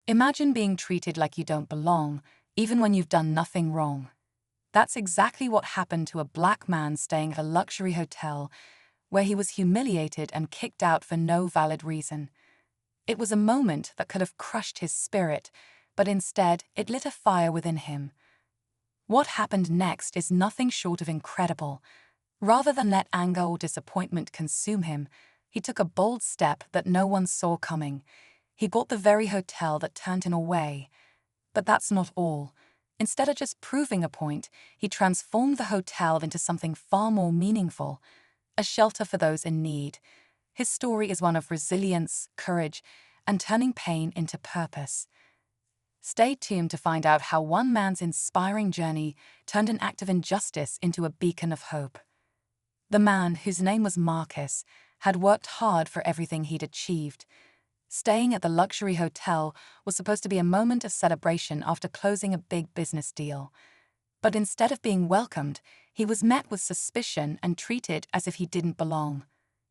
Imagine being treated like you don't belong, even when you've done nothing wrong. That's exactly what happened to a black man staying at a luxury hotel where he was humiliated and kicked out for no valid reason. It was a moment that could have crushed his spirit, but instead it lit a fire within him. What happened next is nothing short of incredible. Rather than let anger or disappointment consume him, he took a bold step that no one saw coming. He bought the very hotel that turned him away. But that's not all. Instead of just proving a point, he transformed the hotel into something far more meaningful, a shelter for those in need. His story is one of resilience, courage, and turning pain into purpose. Stay tuned to find out how one man's inspiring journey turned an act of injustice into a beacon of hope. The man, whose name was Marcus, had worked hard for everything he'd achieved. Staying at the luxury hotel was supposed to be a moment of celebration after closing a big business deal. But instead of being welcomed, he was met with suspicion and treated as if he didn't belong.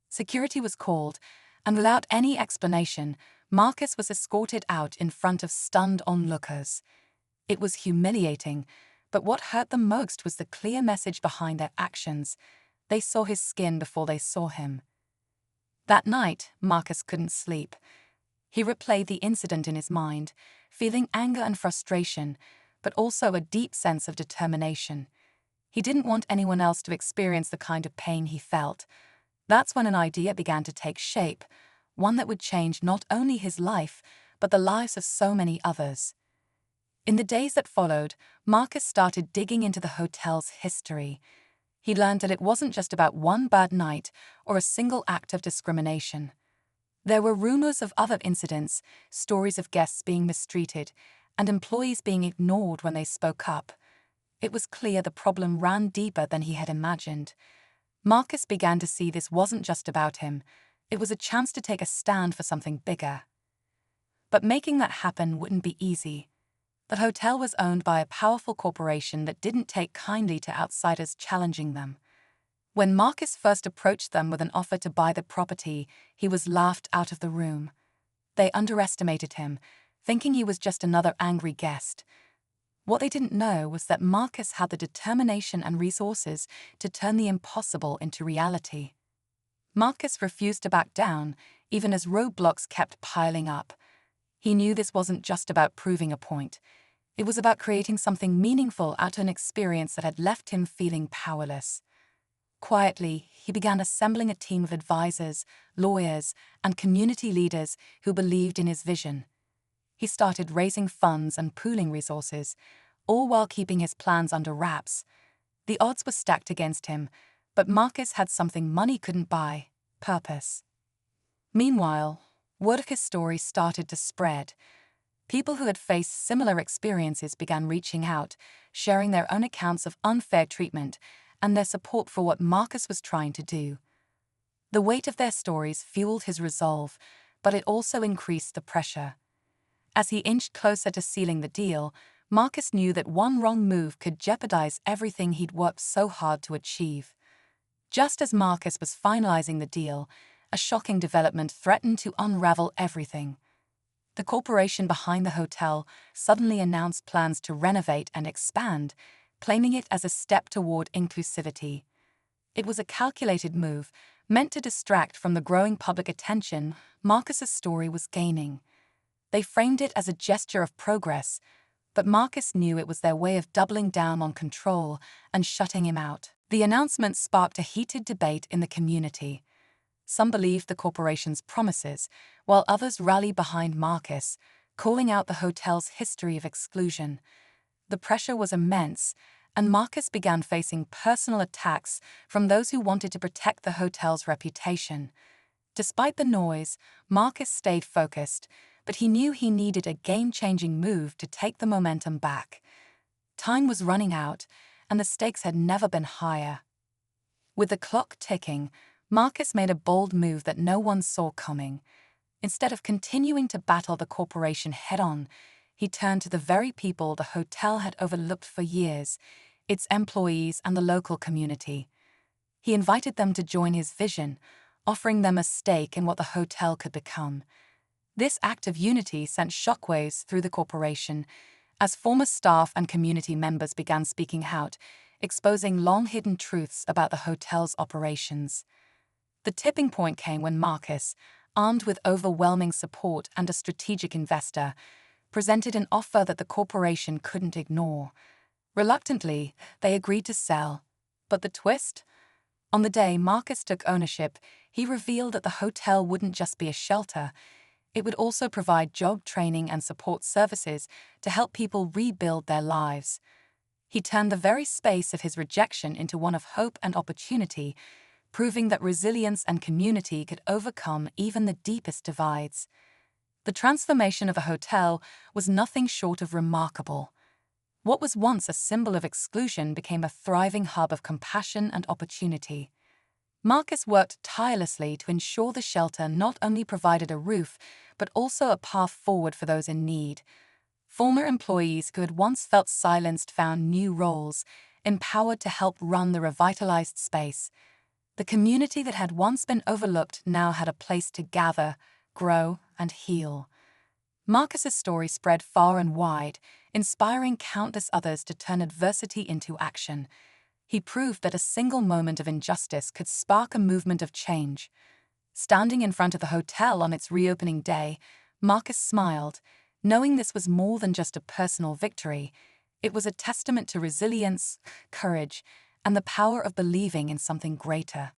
Security was called, and without any explanation, Marcus was escorted out in front of stunned onlookers. It was humiliating, but what hurt them most was the clear message behind their actions. They saw his skin before they saw him. That night, Marcus couldn't sleep. He replayed the incident in his mind, feeling anger and frustration, but also a deep sense of determination. He didn't want anyone else to experience the kind of pain he felt. That's when an idea began to take shape, one that would change not only his life, but the lives of so many others. In the days that followed, Marcus started digging into the hotel's history. He learned that it wasn't just about one bad night or a single act of discrimination. There were rumors of other incidents, stories of guests being mistreated, and employees being ignored when they spoke up. It was clear the problem ran deeper than he had imagined. Marcus began to see this wasn't just about him. It was a chance to take a stand for something bigger. But making that happen wouldn't be easy. The hotel was owned by a powerful corporation that didn't take kindly to outsiders challenging them. When Marcus first approached them with an offer to buy the property, he was laughed out of the room. They underestimated him, thinking he was just another angry guest. What they didn't know was that Marcus had the determination and resources to turn the impossible into reality. Marcus refused to back down, even as roadblocks kept piling up. He knew this wasn't just about proving a point. It was about creating something meaningful out of an experience that had left him feeling powerless. Quietly, he began assembling a team of advisors, lawyers, and community leaders who believed in his vision. He started raising funds and pooling resources, all while keeping his plans under wraps. The odds were stacked against him, but Marcus had something money couldn't buy: purpose. Meanwhile, word of his story started to spread. People who had faced similar experiences began reaching out, sharing their own accounts of unfair treatment and their support for what Marcus was trying to do. The weight of their stories fueled his resolve, but it also increased the pressure. As he inched closer to sealing the deal, Marcus knew that one wrong move could jeopardize everything he'd worked so hard to achieve. Just as Marcus was finalizing the deal, a shocking development threatened to unravel everything. The corporation behind the hotel suddenly announced plans to renovate and expand, claiming it as a step toward inclusivity. It was a calculated move, meant to distract from the growing public attention Marcus's story was gaining. They framed it as a gesture of progress, but Marcus knew it was their way of doubling down on control and shutting him out. The announcement sparked a heated debate in the community. Some believed the corporation's promises, while others rallied behind Marcus, calling out the hotel's history of exclusion. The pressure was immense, and Marcus began facing personal attacks from those who wanted to protect the hotel's reputation. Despite the noise, Marcus stayed focused, but he knew he needed a game-changing move to take the momentum back. Time was running out, and the stakes had never been higher. With the clock ticking, Marcus made a bold move that no one saw coming. Instead of continuing to battle the corporation head-on, he turned to the very people the hotel had overlooked for years, its employees and the local community. He invited them to join his vision, offering them a stake in what the hotel could become. This act of unity sent shockwaves through the corporation, as former staff and community members began speaking out, exposing long-hidden truths about the hotel's operations. The tipping point came when Marcus, armed with overwhelming support and a strategic investor, presented an offer that the corporation couldn't ignore. Reluctantly, they agreed to sell. But the twist? On the day Marcus took ownership, he revealed that the hotel wouldn't just be a shelter. It would also provide job training and support services to help people rebuild their lives. He turned the very space of his rejection into one of hope and opportunity, proving that resilience and community could overcome even the deepest divides. The transformation of a hotel was nothing short of remarkable. What was once a symbol of exclusion became a thriving hub of compassion and opportunity. Marcus worked tirelessly to ensure the shelter not only provided a roof, but also a path forward for those in need. Former employees who had once felt silenced found new roles, empowered to help run the revitalized space. The community that had once been overlooked now had a place to gather, grow, and heal. Marcus's story spread far and wide, inspiring countless others to turn adversity into action. He proved that a single moment of injustice could spark a movement of change. Standing in front of the hotel on its reopening day, Marcus smiled, knowing this was more than just a personal victory. It was a testament to resilience, courage, and the power of believing in something greater.